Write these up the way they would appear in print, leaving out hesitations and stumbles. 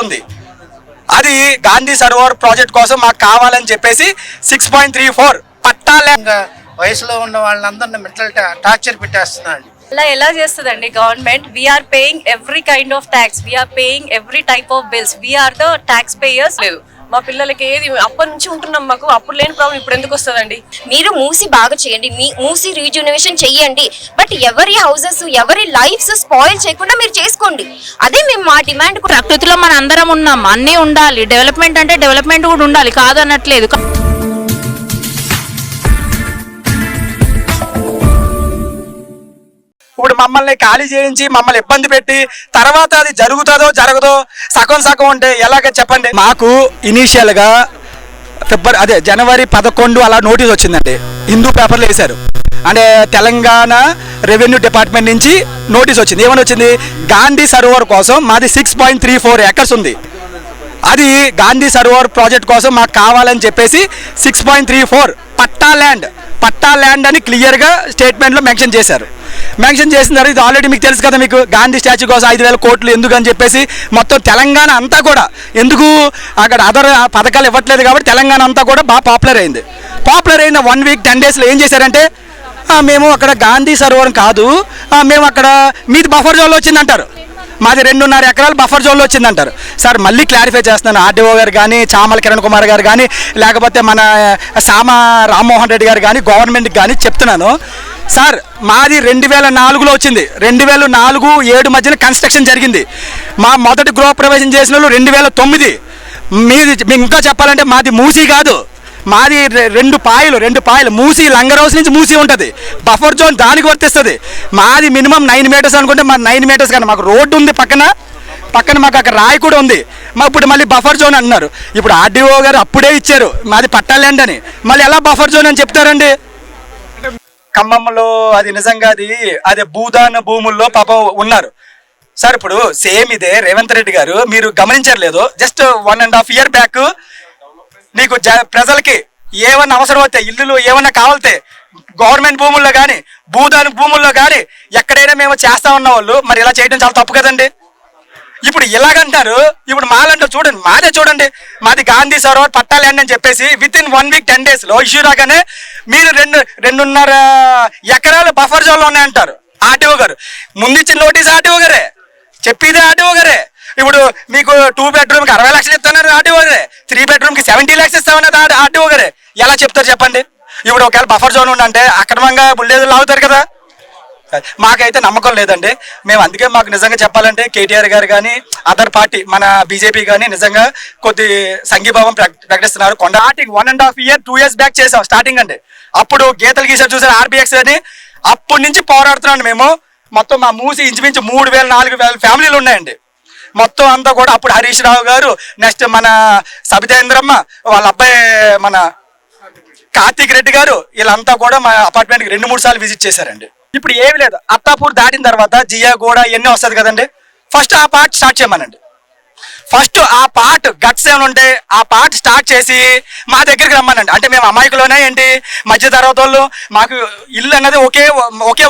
ఉంది. అది గాంధీ సరోవర్ ప్రాజెక్ట్ కోసం మాకు కావాలని చెప్పేసి 6.34 పట్టాలే వయసులో ఉన్న వాళ్ళందరినీ మెంటల్ టార్చర్ పెట్టేస్తున్నాడు. అలా ఎలా చేస్తుందండి government? We're paying every kind of tax, we're paying every type of bills, we're the tax payers. లేదు మా పిల్లలకి ఏది అప్పటి నుంచి ఉంటున్నాం, మాకు అప్పుడు లేని ప్రాబ్లం ఇప్పుడు ఎందుకు వస్తుందండి? మీరు మూసి బాగా చేయండి, మూసి రీజునవేషన్ చెయ్యండి, బట్ ఎవరి హౌసెస్ ఎవరి లైఫ్స్ స్పాయిల్ చేయకుండా మీరు చేసుకోండి. అదే మేము మా డిమాండ్. ప్రకృతిలో మన అందరం ఉన్నాం, అన్నీ ఉండాలి. డెవలప్మెంట్ అంటే డెవలప్మెంట్ కూడా ఉండాలి, కాదనట్లేదు. ఇప్పుడు మమ్మల్ని ఖాళీ చేయించి మమ్మల్ని ఇబ్బంది పెట్టి తర్వాత అది జరుగుతుందో జరగదో సగం సగం అంటే ఎలాగ చెప్పండి. మాకు ఇనీషియల్గా జనవరి 11 అలా నోటీస్ వచ్చిందండి, హిందూ పేపర్లో వేశారు. అంటే తెలంగాణ రెవెన్యూ డిపార్ట్మెంట్ నుంచి నోటీస్ వచ్చింది. ఏమని వచ్చింది? గాంధీ సరోవర్ కోసం మాది 6.34 ఏకర్స్ ఉంది, అది గాంధీ సరోవర్ ప్రాజెక్ట్ కోసం మాకు కావాలని చెప్పేసి 6.34 పట్టా ల్యాండ్ అని క్లియర్గా స్టేట్మెంట్లో మెన్షన్ చేశారు. మెన్షన్ చేసినారు. ఇది ఆల్రెడీ మీకు తెలుసు కదా, మీకు గాంధీ స్టాచ్యూ కోసం 5,000 కోట్లు ఎందుకు అని చెప్పేసి మొత్తం తెలంగాణ అంతా కూడా ఎందుకు అక్కడ అదర్ పథకాలు ఇవ్వట్లేదు కాబట్టి తెలంగాణ అంతా కూడా బాగా పాపులర్ అయింది. పాపులర్ అయిన 1 వీక్ 10 డేస్లో ఏం చేశారంటే మేము అక్కడ గాంధీ సరోవరం కాదు, మేము అక్కడ మీది బఫర్ జోన్లో వచ్చిందంటారు, మాది 2.5 ఎకరాలు బఫర్ జోన్లో వచ్చిందంటారు. సార్ మళ్ళీ క్లారిఫై చేస్తున్నాను, ఆర్డీఓ గారు కానీ చామల కిరణ్ కుమార్ గారు కానీ లేకపోతే మన సామ రామ్మోహన్ రెడ్డి గారు కానీ గవర్నమెంట్కి కానీ చెప్తున్నాను. సార్ మాది 2004లో వచ్చింది, 2004-7 మధ్యన కన్స్ట్రక్షన్ జరిగింది. మా మొదటి గృహప్రవేశం చేసిన వాళ్ళు 2009. మీది మీకు ఇంకా చెప్పాలంటే మాది మూసీ కాదు, మాది 2 పాయలు మూసి లంగరౌస్ నుంచి మూసి ఉంటుంది, బఫర్ జోన్ దానికి వర్తిస్తుంది. మాది మినిమం 9 మీటర్స్ అనుకుంటే మాది 9 మీటర్స్ కానీ మాకు రోడ్డు ఉంది పక్కన మాకు అక్కడ రాయి కూడా ఉంది. మా ఇప్పుడు మళ్ళీ బఫర్ జోన్ అంటున్నారు. ఇప్పుడు ఆర్డీఓ గారు అప్పుడే ఇచ్చారు మాది పట్టా ల్యాండ్ అని, మళ్ళీ ఎలా బఫర్ జోన్ అని చెప్తారండి? ఖమ్మంలో అది నిజంగా అది భూదాన భూముల్లో పాపం ఉన్నారు సార్. ఇప్పుడు సేమ్ ఇదే రేవంత్ రెడ్డి గారు, మీరు గమనించలేదు, జస్ట్ 1.5 year బ్యాక్ నీకు ప్రజలకి ఏమన్నా అవసరం అయితే ఇల్లులు ఏమన్నా కావాలితే గవర్నమెంట్ భూముల్లో కానీ భూదాన భూముల్లో కానీ ఎక్కడైనా మేము చేస్తా ఉన్న వాళ్ళు మరి ఇలా చేయడం చాలా తప్పు కదండి. ఇప్పుడు ఇలాగంటారు. ఇప్పుడు మాలంటే చూడండి, మాదే చూడండి, మాది గాంధీ సరోవర్ పట్టా ల్యాండ్ అని చెప్పేసి వితిన్ 1 వీక్ 10 డేస్లో ఇష్యూ రాగానే మీరు 2.5 ఎకరాలు బఫర్ జోన్లో ఉన్నాయంటారు ఆర్టీఓ గారు. ముందు ఇచ్చిన నోటీస్ ఆర్టీఓ గారే, చెప్పేదే ఆర్టీఓ గారే. ఇప్పుడు మీకు 2 bedroomకి 60 లక్షలు ఇస్తున్నారు ఆర్టీఓ గారే, 3 bedroomకి 70 lakhs ఇస్తామన్నది ఆర్టీఓ గారే. ఎలా చెప్తారు చెప్పండి? ఇప్పుడు ఒకవేళ బఫర్ జోన్ ఉందంటే అక్రమంగా బుల్డేజర్లు లాగుతారు కదా. మాకైతే నమ్మకం లేదండి. మేము అందుకే మాకు నిజంగా చెప్పాలంటే కేటీఆర్ గారు కానీ అదర్ పార్టీ మన బీజేపీ కానీ నిజంగా కొద్ది సంఘీభావం ప్రకటిస్తున్నారు. కొండాటికి 1.5 year 2 years బ్యాక్ చేసాం స్టార్టింగ్ అండి. అప్పుడు గీతలు గీసారు చూసారు ఆర్బీఎక్స్ అని, అప్పటి నుంచి పోరాడుతున్నాను మేము. మొత్తం మా మూసి ఇంచుమించు 3,000-4,000 ఫ్యామిలీలు ఉన్నాయండి మొత్తం అంతా కూడా. అప్పుడు హరీష్ రావు గారు, నెక్స్ట్ మన సబితేంద్రమ్మ వాళ్ళ అబ్బాయి మన కార్తీక్ రెడ్డి గారు, వీళ్ళంతా కూడా మా అపార్ట్మెంట్కి 2-3 సార్లు విజిట్ చేశారండి. ఇప్పుడు ఏమి లేదు, అత్తాపూర్ దాటిన తర్వాత జియాగూడ ఇవన్నీ వస్తుంది కదండి. ఫస్ట్ ఆ పార్ట్ స్టార్ట్ చేయమనండి. ఫస్ట్ ఆ పార్ట్ గట్స్ ఏమైనా ఉంటే ఆ పార్ట్ స్టార్ట్ చేసి మా దగ్గరికి రమ్మనండి. అంటే మేము అమాయకులోనే ఏంటి మధ్య తరగతి వాళ్ళు, మాకు ఇల్లు అన్నది ఒకే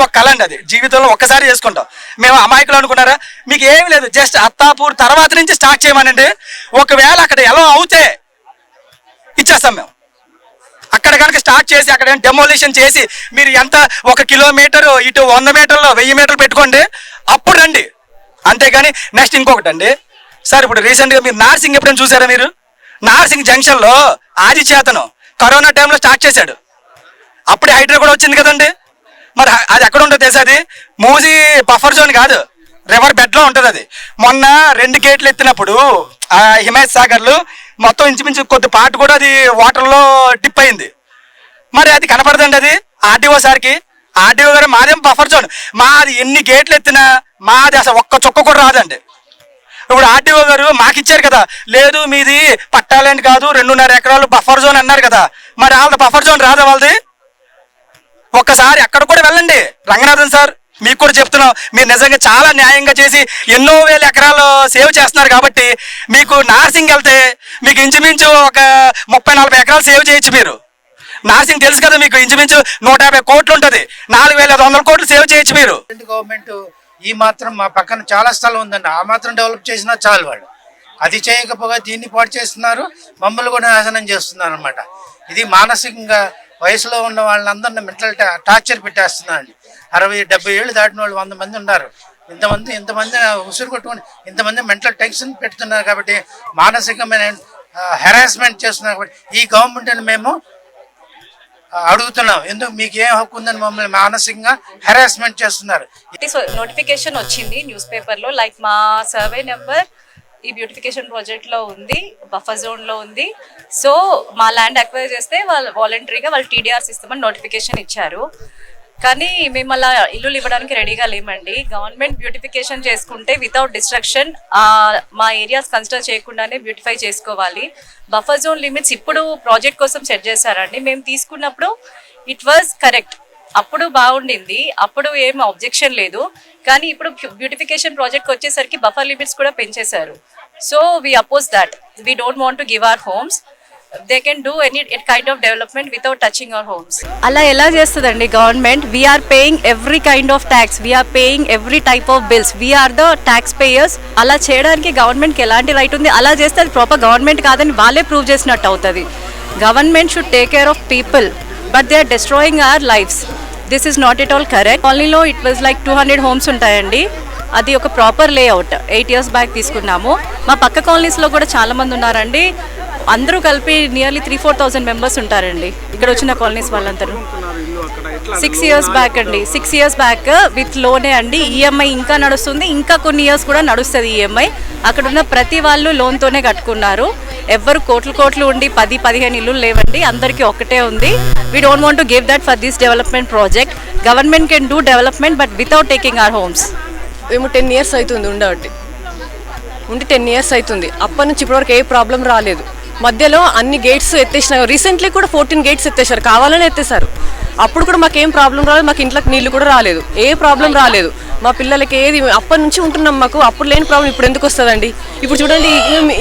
ఒక కళ అండి, అది జీవితంలో ఒక్కసారి చేసుకుంటాం. మేము అమాయకులు అనుకున్నారా? మీకు ఏమి లేదు, జస్ట్ అత్తాపూర్ తర్వాత నుంచి స్టార్ట్ చేయమనండి. ఒకవేళ అక్కడ ఎలా అవుతే ఇచ్చేస్తాం మేము. అక్కడ కనుక స్టార్ట్ చేసి అక్కడ డెమోలిషన్ చేసి మీరు ఎంత 1 కిలోమీటరు ఇటు 100 మీటర్లు 1000 మీటర్లు పెట్టుకోండి, అప్పుడు రండి. అంతేగాని నెక్స్ట్ ఇంకొకటి అండి సార్, ఇప్పుడు రీసెంట్గా మీరు నార్సింగ్ ఎప్పుడైనా చూసారా? మీరు నార్సింగ్ జంక్షన్లో ఆదిచేతను కరోనా టైంలో స్టార్ట్ చేశాడు, అప్పుడే హైడ్రా కూడా వచ్చింది కదండి. మరి అది ఎక్కడ ఉంటుంది తెలుసా? అది మూసి బఫర్ జోన్ కాదు, రివర్ బెడ్లో ఉంటుంది అది. మొన్న 2 గేట్లు ఎత్తినప్పుడు హిమాయత్ సాగర్లు మొత్తం ఇంచుమించు కొద్ది పార్ట్ కూడా అది వాటర్లో డిప్ అయింది. మరి అది కనపడదండి అది ఆర్డీఓ సార్కి. ఆర్డీఓ గారు మాదేం బఫర్ జోన్, మాది ఎన్ని గేట్లు ఎత్తినా మాది అసలు ఒక్క చొక్క కూడా రాదండి. ఇప్పుడు ఆర్డీఓ గారు మాకు ఇచ్చారు కదా, లేదు మీది పట్టా ల్యాండ్ కాదు 2.5 ఎకరాలు బఫర్ జోన్ అన్నారు కదా, మరి వాళ్ళది బఫర్ జోన్ రాదా వాళ్ళది? ఒక్కసారి అక్కడ కూడా వెళ్ళండి. రంగనాథన్ సార్ మీకు కూడా చెప్తున్నాం, మీరు నిజంగా చాలా న్యాయంగా చేసి ఎన్నో వేల ఎకరాలు సేవ్ చేస్తున్నారు కాబట్టి మీకు నార్సింగ్ వెళ్తే మీకు ఇంచుమించు ఒక 30-40 ఎకరాలు సేవ్ చేయొచ్చు. మీరు నార్సింగ్ తెలుసు కదా మీకు, ఇంచుమించు 150 కోట్లు ఉంటుంది, 4,500 కోట్లు సేవ్ చేయొచ్చు మీరు. గవర్నమెంట్ ఈ మాత్రం మా పక్కన చాలా స్థలం ఉందండి, ఆ మాత్రం డెవలప్ చేసినా చాలు వాళ్ళు. అది చేయకపోగా దీన్ని పాటు చేస్తున్నారు, మమ్మల్ని కూడా నాశనం చేస్తున్నారు అనమాట. ఇది మానసికంగా వయసులో ఉన్న వాళ్ళందరినీ మెంటల్ టార్చర్ పెట్టేస్తున్నారండి. 60-70 ఏళ్ళు దాటిన వాళ్ళు 100 మంది ఉన్నారు. ఇంతమంది ఉసురు కొట్టుకొని ఇంతమంది మెంటల్ టెన్షన్ పెడుతున్నారు కాబట్టి, మానసికమైన హెరాస్మెంట్ చేస్తున్నారు కాబట్టి ఈ గవర్నమెంట్ని మేము అడుగుతున్నాం, ఎందుకు మీకు ఏం హక్కు ఉందని మమ్మల్ని మానసికంగా హెరాస్మెంట్ చేస్తున్నారు. నోటిఫికేషన్ వచ్చింది న్యూస్ పేపర్లో, లైక్ మా సర్వే నెంబర్ ఈ బ్యూటిఫికేషన్ ప్రాజెక్ట్లో ఉంది, బఫర్ జోన్లో ఉంది. సో మా ల్యాండ్ అక్వైర్ చేస్తే వాళ్ళు వాలంటరీగా వాళ్ళు టీడీఆర్స్ ఇస్తామని నోటిఫికేషన్ ఇచ్చారు. కానీ మేము అలా ఇల్లులు ఇవ్వడానికి రెడీగా లేమండి. గవర్నమెంట్ బ్యూటిఫికేషన్ చేసుకుంటే వితౌట్ డిస్ట్రక్షన్ మా ఏరియాస్ కన్సిడర్ చేయకుండానే బ్యూటిఫై చేసుకోవాలి. బఫర్ జోన్ లిమిట్స్ ఇప్పుడు ప్రాజెక్ట్ కోసం సెట్ చేశారండి. మేము తీసుకున్నప్పుడు ఇట్ వాజ్ కరెక్ట్, అప్పుడు బాగుండింది, అప్పుడు ఏం అబ్జెక్షన్ లేదు. కానీ ఇప్పుడు బ్యూటిఫికేషన్ ప్రాజెక్ట్ వచ్చేసరికి బఫర్ లిమిట్స్ కూడా పెంచేశారు. So we oppose that. We don't want to give our homes. They can do any kind of development without touching our homes. అలా ఎలా చేస్తుందండి government? We're paying every kind of tax, we're paying every type of bills, we're the tax payers. అలా చేయడానికి గవర్నమెంట్కి ఎలాంటి right ఉంది? అలా చేస్తే అది ప్రాపర్ గవర్నమెంట్ కాదని వాళ్ళే ప్రూవ్ చేసినట్టు అవుతుంది. Government should take care of people, but they are destroying our lives. This is not at all correct. కాలనీలో ఇట్ వాజ్ లైక్ 200 హోమ్స్ ఉంటాయండి. అది ఒక ప్రాపర్ లేఅవుట్ 8 years బ్యాక్ తీసుకున్నాము. మా పక్క కాలనీస్లో కూడా చాలామంది ఉన్నారండి. అందరూ కలిపి నియర్లీ 3-4,000 మెంబర్స్ ఉంటారండి ఇక్కడ వచ్చిన కాలనీస్ వాళ్ళందరూ. 6 years బ్యాక్ అండి, 6 years బ్యాక్ విత్ లోనే అండి. ఈఎంఐ ఇంకా నడుస్తుంది, ఇంకా కొన్ని ఇయర్స్ కూడా నడుస్తుంది ఈఎంఐ. అక్కడ ఉన్న ప్రతి వాళ్ళు లోన్తోనే కట్టుకున్నారు. ఎవ్వరు కోట్లు ఉండి 10-15 ఇల్లు లేవండి, అందరికీ ఒకటే ఉంది. We don't want to give that for this development project. Government can do development but without taking our homes. మేము 10 years అవుతుంది ఉండి 10 years అవుతుంది. అప్పటి నుంచి ఇప్పటివరకు ఏ ప్రాబ్లం రాలేదు. మధ్యలో అన్ని గేట్స్ ఎత్తేసినారు. రీసెంట్లీ కూడా 14 gates ఎత్తేసారు, కావాలని ఎత్తేసారు. అప్పుడు కూడా మాకు ఏం ప్రాబ్లం రాలేదు, మాకు ఇంట్లోకి నీళ్ళు కూడా రాలేదు, ఏ ప్రాబ్లం రాలేదు. మా పిల్లలకి ఏది అప్పటి నుంచి ఉంటున్నాం, మాకు అప్పుడు లేని ప్రాబ్లం ఇప్పుడు ఎందుకు వస్తుందండి? ఇప్పుడు చూడండి,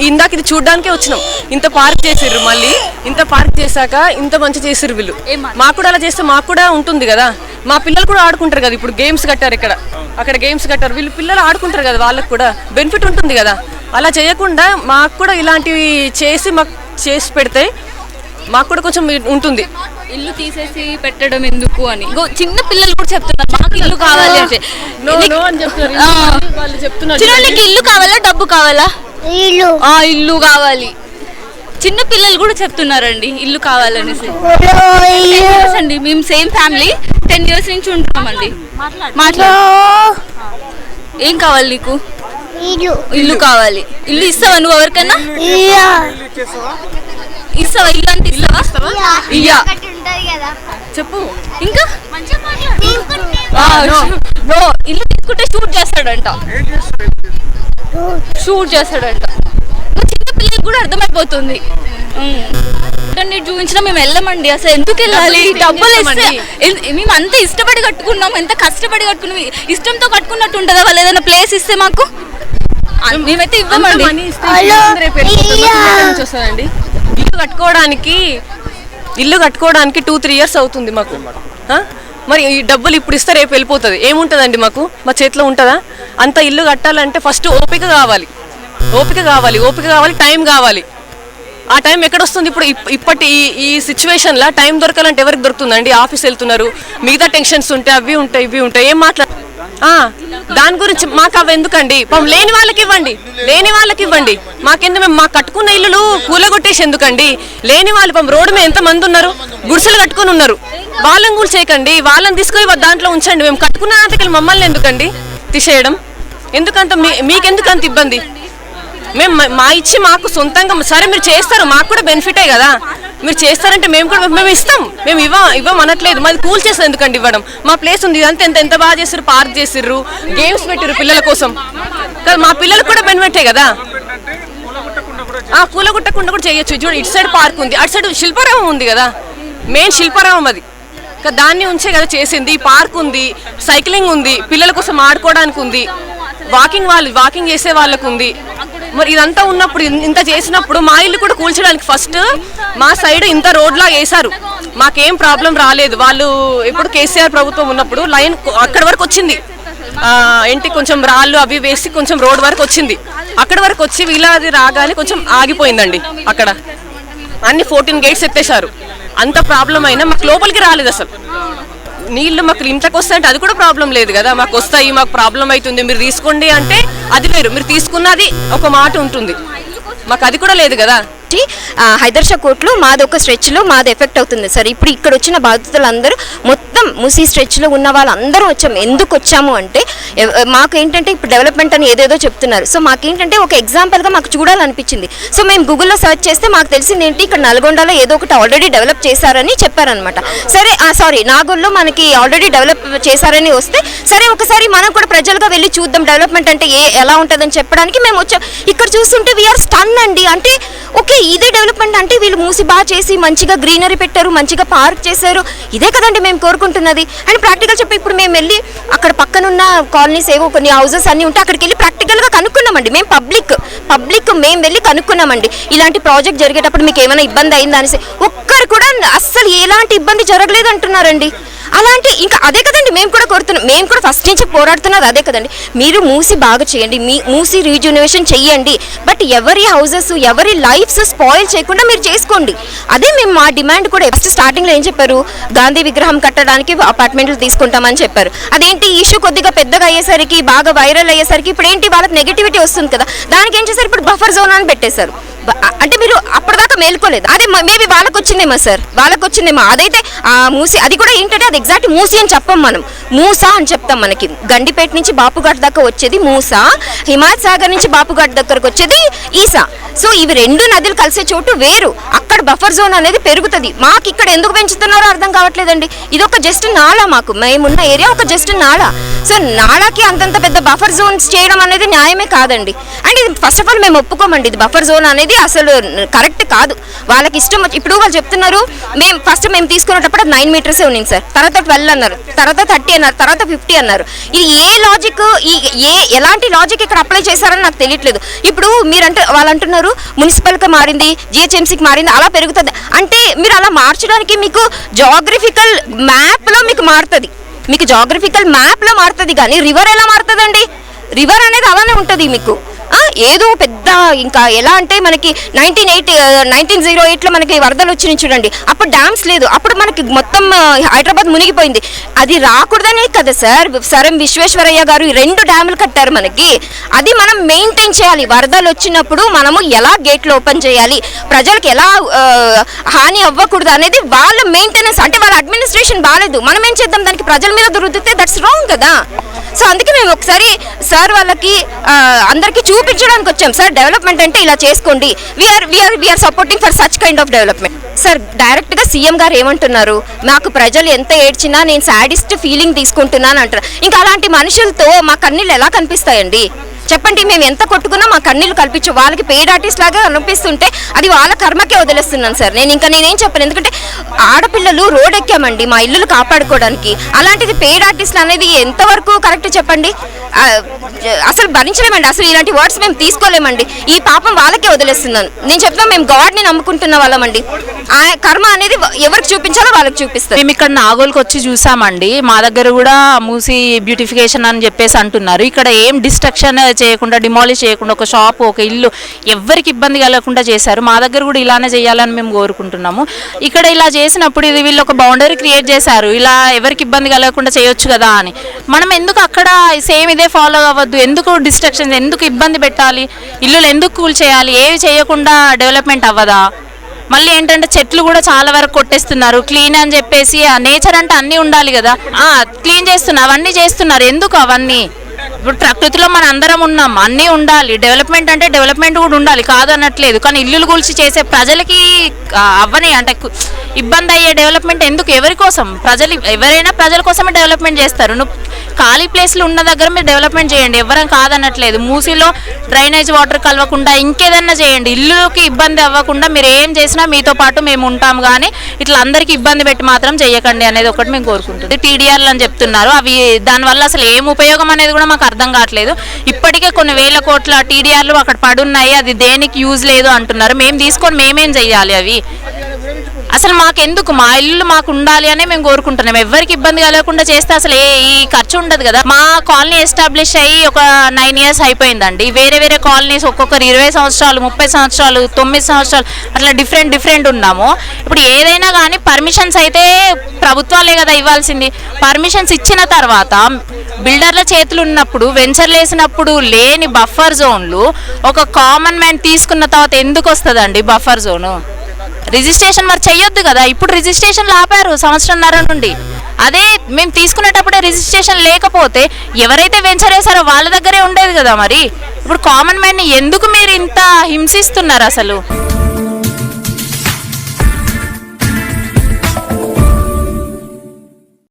ఇందాక ఇది చూడడానికే వచ్చినాం. ఇంత పార్క్ చేసిర్రు, మళ్ళీ ఇంత పార్క్ చేశాక ఇంత మంచి చేసిర్రు వీళ్ళు. మాకు కూడా అలా చేస్తే మాకు కూడా ఉంటుంది కదా, మా పిల్లలు కూడా ఆడుకుంటారు కదా. ఇప్పుడు గేమ్స్ కట్టారు, అక్కడ గేమ్స్ కట్టారు, వీళ్ళు పిల్లలు ఆడుకుంటారు కదా, వాళ్ళకు కూడా బెనిఫిట్ ఉంటుంది కదా. అలా చేయకుండా మాకు కూడా ఇలాంటివి చేసి పెడితే మాకు కూడా కొంచెం ఉంటుంది. ఇల్లు తీసేసి పెట్టడం ఎందుకు అని చిన్న పిల్లలు కూడా చెప్తున్నారు, మాకు ఇల్లు కావాలి అంటే. చిన్నోళ్ళకి ఇల్లు కావాలా, డబ్బు కావాలా? ఇల్లు కావాలి. చిన్న పిల్లలు కూడా చెప్తున్నారండి ఇల్లు కావాలనేసి. అండి మేము సేమ్ ఫ్యామిలీ 10 years నుంచి ఉంటున్నామండి. మాట్లాడు, ఏం కావాలి నీకు? ఇల్లు కావాలి. ఇల్లు ఇస్తావా నువ్వు ఎవరికన్నా? ఇస్తావా ఇల్లు అంటే? ఇస్తావా? ఇయ్యా చెప్పు. ఇంకా ఇల్లు తీసుకుంటే షూట్ చేస్తాడంట. చిన్న పిల్లలకు కూడా అర్థమైపోతుంది. చూపించినా మేము వెళ్ళమండి, అసలు ఎందుకు వెళ్ళాలి? డబ్బులు ఇస్తే మేము అంత ఇష్టపడి కట్టుకున్నాం, ఎంత కష్టపడి కట్టుకున్నాం. ఇష్టంతో కట్టుకున్నట్టు ఉంటుందా? వాళ్ళు ఏదైనా ప్లేస్ ఇస్తే మాకు మేమైతే ఇవ్వమండి. ఇల్లు కట్టుకోవడానికి 2-3 years అవుతుంది మాకు. మరి ఈ డబ్బులు ఇప్పుడు ఇస్తే రేపు వెళ్ళిపోతుంది, ఏముంటుందండి మాకు? మా చేతిలో ఉంటుందా? అంత ఇల్లు కట్టాలంటే ఫస్ట్ ఓపిక కావాలి, టైం కావాలి. ఆ టైం ఎక్కడ వస్తుంది? ఇప్పుడు ఇప్పటి ఈ సిచ్యువేషన్లో టైం దొరకాలంటే ఎవరికి దొరుకుతుందండి? ఆఫీస్ వెళ్తున్నారు, మిగతా టెన్షన్స్ ఉంటాయి, అవి ఉంటాయి, ఇవి ఉంటాయి, ఏం దాని గురించి మాకు అవి ఎందుకండి? లేని వాళ్ళకి ఇవ్వండి, మాకెందుకు? మేము మాకు కట్టుకున్న ఇల్లులు కూలగొట్టేసి ఎందుకండి? లేని వాళ్ళు రోడ్డు మీద ఎంతమంది ఉన్నారు, గుడిసెలు కట్టుకుని ఉన్నారు, వాళ్ళని కూల్ చేయకండి, వాళ్ళని తీసుకొని దాంట్లో ఉంచండి. మేము కట్టుకున్న దాంట్లోకి మమ్మల్ని ఎందుకండి తీసేయడం? ఎందుకంత మీకెందుకంత ఇబ్బంది? మేము మాకు సొంతంగా సరే మీరు చేస్తారు, మాకు కూడా బెనిఫిటే కదా. మీరు చేస్తారంటే మేము ఇస్తాం, మేము ఇవ్వం అనట్లేదు. మాది కూల్ చేస్తారు ఎందుకండి ఇవ్వడం? మా ప్లేస్ ఉంది, ఇదంతా ఎంత బాగా చేస్తారు, పార్క్ చేసిర్రు, గేమ్స్ పెట్టిర్రు పిల్లల కోసం కదా, మా పిల్లలకు కూడా బెనిఫిటే కదా. కూలగొట్టకుండా కూడా చేయొచ్చు. చూడండి, ఇటు సైడ్ పార్క్ ఉంది, అటు సైడ్ శిల్పారామం ఉంది కదా, మెయిన్ శిల్పారామం అది. దాన్ని ఉంచే కదా చేసింది. పార్క్ ఉంది, సైక్లింగ్ ఉంది, పిల్లల కోసం ఆడుకోవడానికి ఉంది, వాకింగ్ చేసే వాళ్ళకు ఉంది. మరి ఇదంతా ఉన్నప్పుడు, ఇంత చేసినప్పుడు మా ఇల్లు కూడా కూల్చడానికి ఫస్ట్ మా సైడ్ ఇంత రోడ్లా వేశారు, మాకేం ప్రాబ్లం రాలేదు. వాళ్ళు ఎప్పుడు కేసీఆర్ ప్రభుత్వం ఉన్నప్పుడు లైన్ అక్కడి వరకు వచ్చింది, ఏంటి కొంచెం రాళ్ళు అవి వేసి కొంచెం రోడ్ వరకు వచ్చింది. అక్కడ వరకు వచ్చి వీళ్ళది రాగానే కొంచెం ఆగిపోయిందండి. అక్కడ అన్ని 14 గేట్స్ ఎత్తేసారు. అంత ప్రాబ్లం అయినా మాకు లోపలికి రాలేదు అసలు. నీళ్ళు మాకు ఇంట్లోకి వస్తాయంటే అది కూడా ప్రాబ్లం లేదు కదా, మాకు వస్తాయి, మాకు ప్రాబ్లం అవుతుంది, మీరు తీసుకోండి అంటే అది వేరు, మీరు తీసుకున్నది ఒక మాట ఉంటుంది, మాకు అది కూడా లేదు కదా. హైదర్షా కోర్టులో మాది ఒక స్ట్రెచ్లో మాది ఎఫెక్ట్ అవుతుంది సార్. ఇప్పుడు ఇక్కడ వచ్చిన బాధితులందరూ మొత్తం మూసీ స్ట్రెచ్లో ఉన్న వాళ్ళందరూ వచ్చాము. ఎందుకు వచ్చాము అంటే మాకు ఏంటంటే ఇప్పుడు డెవలప్మెంట్ అని ఏదేదో చెప్తున్నారు. సో మాకేంటంటే ఒక ఎగ్జాంపుల్గా మాకు చూడాలనిపించింది. సో మేము గూగుల్లో సెర్చ్ చేస్తే మాకు తెలిసింది ఏంటి, ఇక్కడ నల్గొండలో ఏదో ఒకటి ఆల్రెడీ డెవలప్ చేశారని చెప్పారనమాట. సరే సారీ నాగోల్లో మనకి ఆల్రెడీ డెవలప్ చేశారని వస్తే సరే ఒకసారి మనం కూడా ప్రజలుగా వెళ్ళి చూద్దాం డెవలప్మెంట్ అంటే ఎలా ఉంటుందని చెప్పడానికి మేము వచ్చాం. ఇక్కడ చూస్తుంటే వీఆర్ స్టన్ అండి. అంటే ఓకే ఇదే డెవలప్మెంట్ అంటే వీళ్ళు మూసి బాగా చేసి మంచిగా గ్రీనరీ పెట్టారు, మంచిగా పార్క్ చేశారు, ఇదే కదండి మేము కోరుకుంటున్నది. అండ్ ప్రాక్టికల్ చెప్పి ఇప్పుడు మేము వెళ్ళి అక్కడ పక్కనున్న కాలనీస్ ఏవో కొన్ని హౌసెస్ అన్నీ ఉంటే అక్కడికి వెళ్ళి ప్రాక్టికల్గా కనుక్కున్నామండి. మేము పబ్లిక్ మేము వెళ్ళి కనుక్కున్నామండి. ఇలాంటి ప్రాజెక్ట్ జరిగేటప్పుడు మీకు ఏమైనా ఇబ్బంది అయిందా అనేసి ఒక్కరు కూడా అస్సలు ఎలాంటి ఇబ్బంది జరగలేదు అంటున్నారండి. అలాంటి ఇంకా అదే కదండి మేము కూడా కోరుతున్నాం, మేము కూడా ఫస్ట్ నుంచి పోరాడుతున్నది అదే కదండి. మీరు మూసి బాగా చేయండి, మూసి రీజునరేషన్ చెయ్యండి, బట్ ఎవరి హౌసెస్ ఎవరి లైఫ్స్ స్పాయిల్ చేయకుండా మీరు చేసుకోండి. అదే మేము మా డిమాండ్ కూడా. ఫస్ట్ స్టార్టింగ్లో ఏం చెప్పారు, గాంధీ విగ్రహం కట్టడానికి అపార్ట్మెంట్లు తీసుకుంటామని చెప్పారు. అదేంటి ఇష్యూ కొద్దిగా పెద్దగా అయ్యేసరికి బాగా వైరల్ అయ్యేసరికి ఇప్పుడు ఏంటి వాళ్ళకి నెగిటివిటీ వస్తుంది కదా, దానికి ఏం చేశారు ఇప్పుడు బఫర్ జోన్ అని పెట్టేశారు. అంటే మీరు అప్పటిదాకా మేలుకోలేదు. అదే మేబీ వాళ్ళకి వచ్చిందేమో సార్, వాళ్ళకి వచ్చిందేమో. అదైతే మూసి అది కూడా ఏంటంటే అది ఎగ్జాక్ట్ మూసి అని చెప్పం, మనం మూసా అని చెప్తాం. మనకి గండిపేట నుంచి బాపుఘాట్ దాకా వచ్చేది మూసా, హిమాయత్ సాగర్ నుంచి బాపుఘాట్ దగ్గరకు వచ్చేది ఈసా. సో ఇవి రెండు నదులు కలిసే చోటు వేరు, అక్కడ బఫర్ జోన్ అనేది పెరుగుతుంది. మాకు ఇక్కడ ఎందుకు పెంచుతున్నారో అర్థం కావట్లేదండి. ఇది ఒక జస్ట్ నాలా, మాకు మేమున్న ఏరియా ఒక జస్ట్ నాలా. సో నాలాకి అంతంత పెద్ద బఫర్ జోన్స్ చేయడం అనేది న్యాయమే కాదండి. అండ్ ఇది ఫస్ట్ ఆఫ్ ఆల్ మేము ఒప్పుకోమండి, ఇది బఫర్ జోన్ అనేది అసలు కరెక్ట్ కాదు. వాళ్ళకి ఇష్టం ఇప్పుడు వాళ్ళు చెప్తున్నారు. మేము తీసుకునేటప్పుడు 9 మీటర్సే ఉంది సార్, తర్వాత 12 అన్నారు, తర్వాత 30 అన్నారు, తర్వాత 50 అన్నారు. ఇది ఏ లాజిక్, ఎలాంటి లాజిక్ ఇక్కడ అప్లై చేశారని నాకు తెలియట్లేదు. ఇప్పుడు వాళ్ళు అంటున్నారు మున్సిపల్గా మారింది, జిహెచ్ఎంసీకి మారింది, అలా పెరుగుతుంది అంటే మీరు అలా మార్చడానికి మీకు జాగ్రఫికల్ మ్యాప్లో మీకు మారుతుంది, మీకు జాగ్రఫికల్ మ్యాప్లో మారుతుంది. కానీ రివర్ ఎలా మారుతుందండి? రివర్ అనేది అలానే ఉంటుంది మీకు. ఏదో పెద్ద ఇంకా ఎలా అంటే మనకి 1908లో మనకి వరదలు వచ్చినాయి చూడండి, అప్పుడు డ్యామ్స్ లేదు, అప్పుడు మనకి మొత్తం హైదరాబాద్ మునిగిపోయింది. అది రాకూడదనే కదా సార్ సరం విశ్వేశ్వరయ్య గారు 2 డ్యాములు కట్టారు మనకి. అది మనం మెయింటైన్ చేయాలి. వరదలు వచ్చినప్పుడు మనము ఎలా గేట్లు ఓపెన్ చేయాలి, ప్రజలకు ఎలా హాని అవ్వకూడదు అనేది వాళ్ళ మెయింటెనెన్స్. అంటే వాళ్ళ అడ్మినిస్ట్రేషన్ బాగాలేదు, మనం ఏం చేద్దాం దానికి ప్రజల మీద దురుద్దితే దట్స్ రాంగ్ కదా. సో అందుకే మేము ఒకసారి సార్ వాళ్ళకి అందరికీ చూపించడానికి వచ్చాం. సార్ డెవలప్మెంట్ అంటే ఇలా చేసుకోండి, we're supporting for such kind of development. Sir డైరెక్ట్గా సీఎం గారు ఏమంటున్నారు, నాకు ప్రజలు ఎంత ఏడ్చినా నేను సాడిస్ట్ ఫీలింగ్ తీసుకుంటున్నాను అంటారు. ఇంకా అలాంటి మనుషులతో మా కన్నీళ్ళు ఎలా కనిపిస్తాయండి చెప్పండి? మేము ఎంత కొట్టుకున్నా మా కన్నీళ్ళు కల్పించు. వాళ్ళకి పెయిడ్ ఆర్టిస్ట్ లాగా అనిపిస్తుంటే అది వాళ్ళ కర్మకే వదిలేస్తున్నాను సార్. నేనేం చెప్పను, ఎందుకంటే ఆడపిల్లలు రోడ్ ఎక్కామండి మా ఇల్లులు కాపాడుకోవడానికి. అలాంటిది పెయిడ్ ఆర్టిస్ట్ అనేది ఎంతవరకు కరెక్ట్ చెప్పండి? అసలు భరించలేమండి, అసలు ఇలాంటి వర్డ్స్ మేము తీసుకోలేమండి. ఈ పాపం వాళ్ళకే వదిలేస్తున్నాను. నేను చెప్తాను, మేము గాడ్ని నమ్ముకుంటున్న వాళ్ళమండి. ఆ కర్మ అనేది ఎవరికి చూపించాలో వాళ్ళకి చూపిస్తాం. మేము ఇక్కడ నాగోల్కి వచ్చి చూసామండి, మా దగ్గర కూడా మూసి బ్యూటిఫికేషన్ అని చెప్పేసి అంటున్నారు. ఇక్కడ ఏం డిస్ట్రక్షన్ చేయకుండా, డిమాలిష్ చేయకుండా, ఒక షాప్ ఒక ఇల్లు ఎవరికి ఇబ్బంది కలగకుండా చేశారు. మా దగ్గర కూడా ఇలానే చేయాలని మేము కోరుకుంటున్నాము. ఇక్కడ ఇలా చేసినప్పుడు ఇది వీళ్ళు ఒక బౌండరీ క్రియేట్ చేశారు, ఇలా ఎవరికి ఇబ్బంది కలగకుండా చేయొచ్చు కదా అని. మనం ఎందుకు అక్కడ సేమ్ ఇదే ఫాలో అవ్వద్దు? ఎందుకు డిస్ట్రక్షన్, ఎందుకు ఇబ్బంది పెట్టాలి? ఇల్లులు ఎందుకు కూల్ చేయాలి? ఏవి చేయకుండా డెవలప్మెంట్ అవ్వదా? మళ్ళీ ఏంటంటే చెట్లు కూడా చాలా వరకు కొట్టేస్తున్నారు. క్లీన్ అని చెప్పేసి నేచర్ అంటే అన్నీ ఉండాలి కదా, క్లీన్ చేస్తున్నారు, అవన్నీ చేస్తున్నారు. ఎందుకు అవన్నీ? ఇప్పుడు ప్రకృతిలో మన అందరం ఉన్నాం, అన్నీ ఉండాలి. డెవలప్మెంట్ అంటే డెవలప్మెంట్ కూడా ఉండాలి, కాదు అనట్లేదు. కానీ ఇల్లులు కూల్చి చేసే ప్రజలకి అవ్వని అంటే ఇబ్బంది అయ్యే డెవలప్మెంట్ ఎందుకు? ఎవరి కోసం? ఎవరైనా ప్రజల కోసమే డెవలప్మెంట్ చేస్తారు. నువ్వు ఖాళీ ప్లేస్లు ఉన్న దగ్గర మీరు డెవలప్మెంట్ చేయండి, ఎవరైనా కాదనట్లేదు. మూసీలో డ్రైనేజ్ వాటర్ కలవకుండా ఇంకేదన్నా చేయండి, ఇల్లుకి ఇబ్బంది అవ్వకుండా మీరు ఏం చేసినా మీతో పాటు మేము ఉంటాం. కానీ ఇట్లా అందరికీ ఇబ్బంది పెట్టి మాత్రం చేయకండి అనేది ఒకటి మేము కోరుకుంటుంది. టీడీఆర్లు అని చెప్తున్నారు, అవి దానివల్ల అసలు ఏం ఉపయోగం అనేది కూడా మాకు అర్థం కావట్లేదు. ఇప్పటికే కొన్ని వేల కోట్ల టీడీఆర్లు అక్కడ పడున్నాయి, అది దేనికి యూజ్ లేదు అంటున్నారు. మేము తీసుకొని మేమేం చెయ్యాలి? అవి అసలు మాకెందుకు, మా ఇల్లు మాకు ఉండాలి అనే మేము కోరుకుంటున్నాం. ఎవరికి ఇబ్బంది కలగకుండా చేస్తే అసలు ఈ ఖర్చు ఉండదు కదా. మా కాలనీ ఎస్టాబ్లిష్ అయ్యి ఒక 9 years అయిపోయిందండి. వేరే వేరే కాలనీస్ ఒక్కొక్కరు 20 సంవత్సరాలు, 30 సంవత్సరాలు, 9 సంవత్సరాలు అట్లా డిఫరెంట్ ఉన్నాము. ఇప్పుడు ఏదైనా కానీ పర్మిషన్స్ అయితే ప్రభుత్వాలే కదా ఇవ్వాల్సింది. పర్మిషన్స్ ఇచ్చిన తర్వాత బిల్డర్ల చేతులు ఉన్నప్పుడు, వెంచర్లు వేసినప్పుడు లేని బఫర్ జోన్లు ఒక కామన్ మ్యాన్ తీసుకున్న తర్వాత ఎందుకు వస్తుందండి బఫర్ జోను? రిజిస్ట్రేషన్ మరి చెయ్యొద్దు కదా. ఇప్పుడు రిజిస్ట్రేషన్లు ఆపారు సంవత్సరంన్నర నుండి. అదే మేము తీసుకునేటప్పుడే రిజిస్ట్రేషన్ లేకపోతే ఎవరైతే వెంచర్ వేసారో వాళ్ళ దగ్గరే ఉండేది కదా. మరి ఇప్పుడు కామన్ మ్యాన్ని ఎందుకు మీరు ఇంత హింసిస్తున్నారు అసలు?